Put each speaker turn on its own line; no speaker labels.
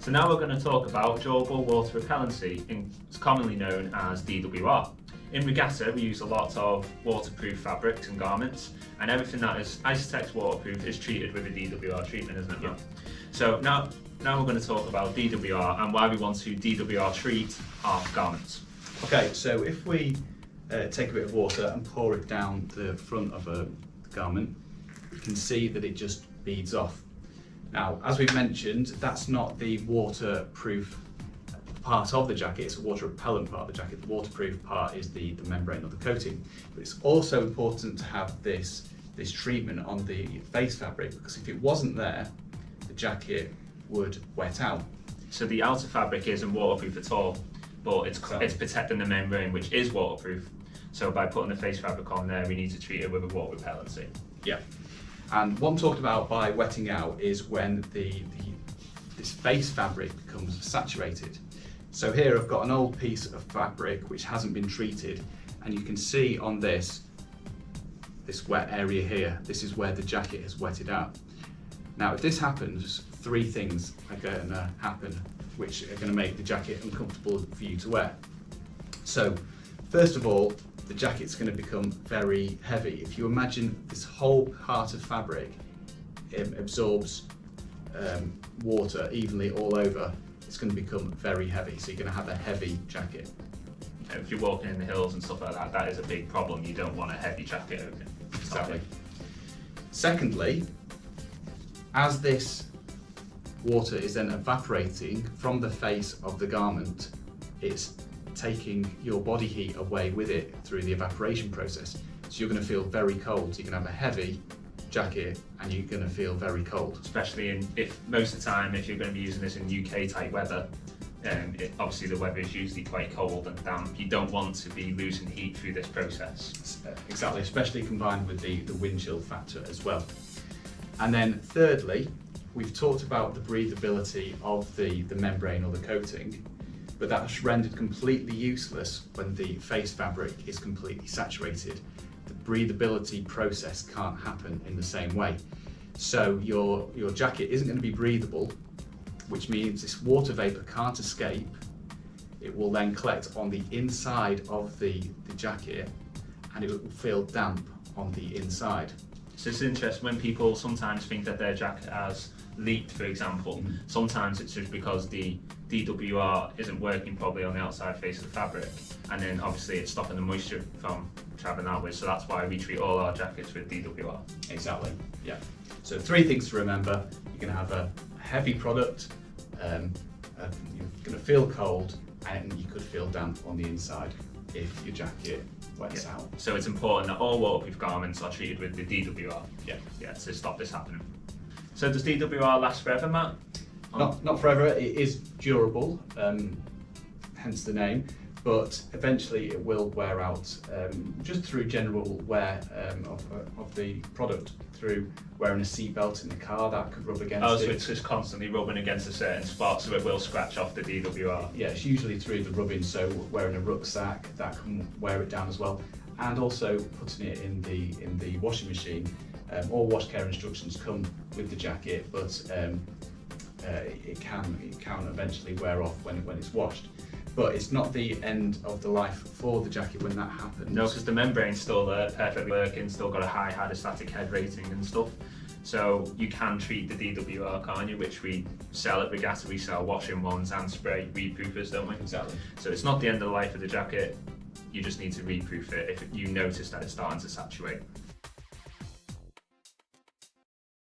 So now we're going to talk about durable water repellency, it's commonly known as DWR. In regatta, we use a lot of waterproof fabrics and garments, and everything that is Isotex waterproof is treated with a DWR treatment, isn't it? Yeah. So now we're going to talk about DWR and why we want to DWR treat our garments.
Okay, so if we take a bit of water and pour it down the front of a garment, you can see that it just beads off. Now, as we've mentioned, that's not the waterproof part of the jacket, it's a water repellent part of the jacket. The waterproof part is the membrane or the coating. But it's also important to have this treatment on the face fabric, because if it wasn't there, the jacket would wet out.
So the outer fabric isn't waterproof at all, but it's protecting the membrane, which is waterproof. So by putting the face fabric on there, we need to treat it with a water repellency.
Yeah. And what I'm talking about by wetting out is when this face fabric becomes saturated. So here I've got an old piece of fabric which hasn't been treated, and you can see on this wet area here, this is where the jacket has wetted out. Now if this happens, three things are going to happen which are going to make the jacket uncomfortable for you to wear. So first of all, the jacket's going to become very heavy. If you imagine this whole part of fabric absorbs water evenly all over, it's going to become very heavy. So you're going to have a heavy jacket.
If you're walking in the hills and stuff like that, that is a big problem. You don't want a heavy jacket over it.
Exactly. Secondly, as this water is then evaporating from the face of the garment, it's taking your body heat away with it through the evaporation process. So you're going to feel very cold. So you're going to have a heavy jacket and you're going to feel very cold.
Especially if most of the time, if you're going to be using this in UK type weather, obviously the weather is usually quite cold and damp. You don't want to be losing heat through this process.
Exactly, especially combined with the wind chill factor as well. And then thirdly, we've talked about the breathability of the membrane or the coating, but that's rendered completely useless when the face fabric is completely saturated. The breathability process can't happen in the same way. So your jacket isn't going to be breathable, which means this water vapor can't escape. It will then collect on the inside of the jacket and it will feel damp on the inside.
So it's interesting when people sometimes think that their jacket has leaked, for example. Sometimes it's just because the DWR isn't working properly on the outside face of the fabric, and then obviously it's stopping the moisture from traveling outwards. So that's why we treat all our jackets with DWR.
Exactly, yeah. So three things to remember: you're going to have a heavy product, you're going to feel cold, and you could feel damp on the inside if your jacket wets out.
So it's important that all waterproof garments are treated with the DWR.
Yeah,
to stop this happening. So does DWR last forever, Matt?
Not forever. It is durable, hence the name, but eventually it will wear out just through general wear of the product, through wearing a seatbelt in the car that could rub against it.
Oh, so it's just constantly rubbing against a certain spot, so it will scratch off the DWR.
Yeah, it's usually through the rubbing, so wearing a rucksack, that can wear it down as well, and also putting it in the washing machine. All wash care instructions come with the jacket, but it can eventually wear off when it's washed. But it's not the end of the life for the jacket when that happens.
No, because the membrane's still there, perfectly working, still got a high hydrostatic head rating and stuff. So you can treat the DWR, can't you? Which we sell at Regatta, we sell washing ones and spray reproofers, don't we?
Exactly.
So it's not the end of the life of the jacket, you just need to reproof it if you notice that it's starting to saturate.